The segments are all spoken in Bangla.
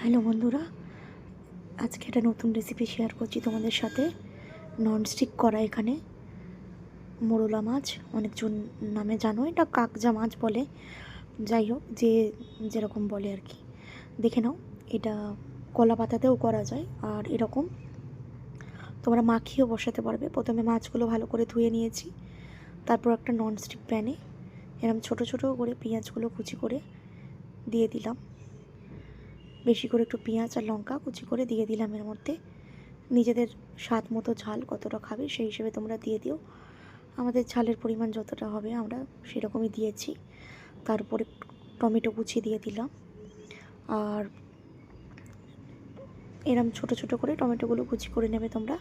হ্যালো বন্ধুরা, আজকে একটা নতুন রেসিপি শেয়ার করছি তোমাদের সাথে। ননস্টিক করা এখানে মোরলা মাছ, অনেকজন নামে জানো, এটা কাকজা মাছ বলে। যাই হোক, যে যেরকম বলে আর কি। দেখে নাও, এটা কলা পাতাতেও করা যায়, আর এরকম তোমরা মাখিয়েও বসাতে পারবে। প্রথমে মাছগুলো ভালো করে ধুয়ে নিয়েছি, তারপর একটা ননস্টিক প্যানে এরকম ছোটো ছোটো করে পেঁয়াজগুলো কুচি করে দিয়ে দিলাম। বেশি করে একটু পেঁয়াজ আর লঙ্কা কুচি করে দিয়ে দিলাম এর মধ্যে। নিজেদের স্বাদ মতো ঝাল কতটা খাবে সেই হিসেবে তোমরা দিয়ে দিও। আমাদের ঝালের পরিমাণ যতটা হবে আমরা সেরকমই দিয়েছি। তারপরে টমেটো কুচি দিয়ে দিলাম, আর এরম ছোটো ছোটো করে টমেটোগুলো কুচি করে নেবে তোমরা।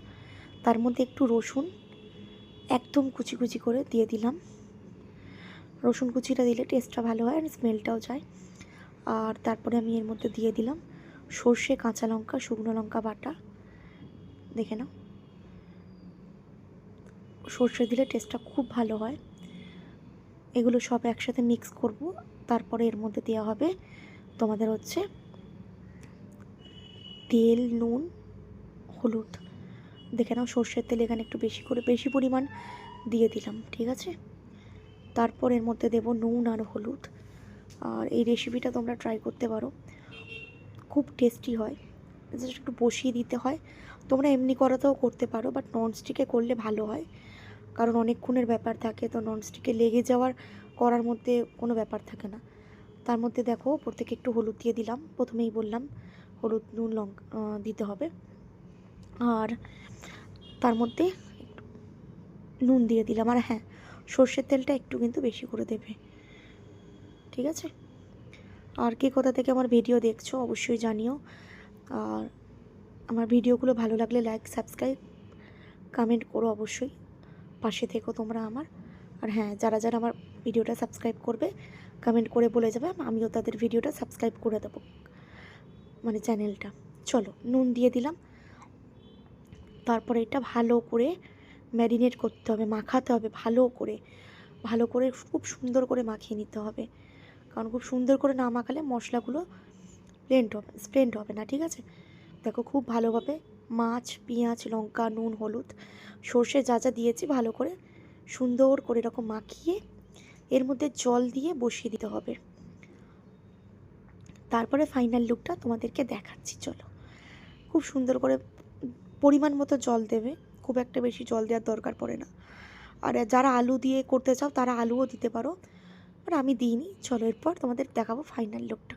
তার মধ্যে একটু রসুন একদম কুচি কুচি করে দিয়ে দিলাম। রসুন কুচিটা দিলে টেস্টটা ভালো হয় আর স্মেলটাও যায়। আর তারপরে আমি এর মধ্যে দিয়ে দিলাম সর্ষে, কাঁচা লঙ্কা, শুকনো লঙ্কা বাটা। দেখে নাও, সর্ষে দিলে টেস্টটা খুব ভালো হয়। এগুলো সব একসাথে মিক্স করব। তারপরে এর মধ্যে দেওয়া হবে তোমাদের হচ্ছে তেল, নুন, হলুদ। দেখে নাও, সর্ষের তেল এখানে একটু বেশি পরিমাণ দিয়ে দিলাম, ঠিক আছে। তারপর এর মধ্যে দেব নুন আর হলুদ। আর এই রেসিপিটা তোমরা ট্রাই করতে পারো, খুব টেস্টি হয়। জাস্ট একটু বসিয়ে দিতে হয়। তোমরা এমনি করাতেও করতে পারো, বাট ননস্টিকে করলে ভালো হয়, কারণ অনেকক্ষণের ব্যাপার থাকে। তো ননস্টিকে লেগে যাওয়ার করার মধ্যে কোনো ব্যাপার থাকে না। তার মধ্যে দেখো, ওপর থেকে একটু হলুদ দিয়ে দিলাম। প্রথমেই বললাম হলুদ, নুন, লঙ্কা দিতে হবে। আর তার মধ্যে নুন দিয়ে দিলাম। আর হ্যাঁ, সর্ষের তেলটা একটু কিন্তু বেশি করে দেবে, ঠিক আছে। আর কে কোথা থেকে আমার ভিডিও দেখছো অবশ্যই জানিও। আর আমার ভিডিওগুলো ভালো লাগলে লাইক, সাবস্ক্রাইব, কমেন্ট করো অবশ্যই। পাশে থেকো তোমরা আমার। আর হ্যাঁ, যারা যারা আমার ভিডিওটা সাবস্ক্রাইব করবে কমেন্ট করে বলে যাবে, আমিও তাদের ভিডিওটা সাবস্ক্রাইব করে দেবো, মানে চ্যানেলটা। চলো, নুন দিয়ে দিলাম। তারপরে এটা ভালো করে ম্যারিনেট করতে হবে, মাখাতে হবে ভালো করে খুব সুন্দর করে মাখিয়ে নিতে হবে। কারণ খুব সুন্দর করে না মাখালে মশলাগুলো স্প্লেন্ড হবে না, ঠিক আছে। দেখো, খুব ভালোভাবে মাছ, পেঁয়াজ, লঙ্কা, নুন, হলুদ, সর্ষে যা যা দিয়েছি ভালো করে সুন্দর করে এরকম মাখিয়ে এর মধ্যে জল দিয়ে বসিয়ে দিতে হবে। তারপরে ফাইনাল লুকটা তোমাদেরকে দেখাচ্ছি, চলো। খুব সুন্দর করে পরিমাণ মতো জল দেবে, খুব একটা বেশি জল দেওয়ার দরকার পড়ে না। আর যারা আলু দিয়ে করতে চাও তারা আলুও দিতে পারো, আর আমি দিইনি। চলো, এরপর তোমাদের দেখাবো ফাইনাল লুকটা।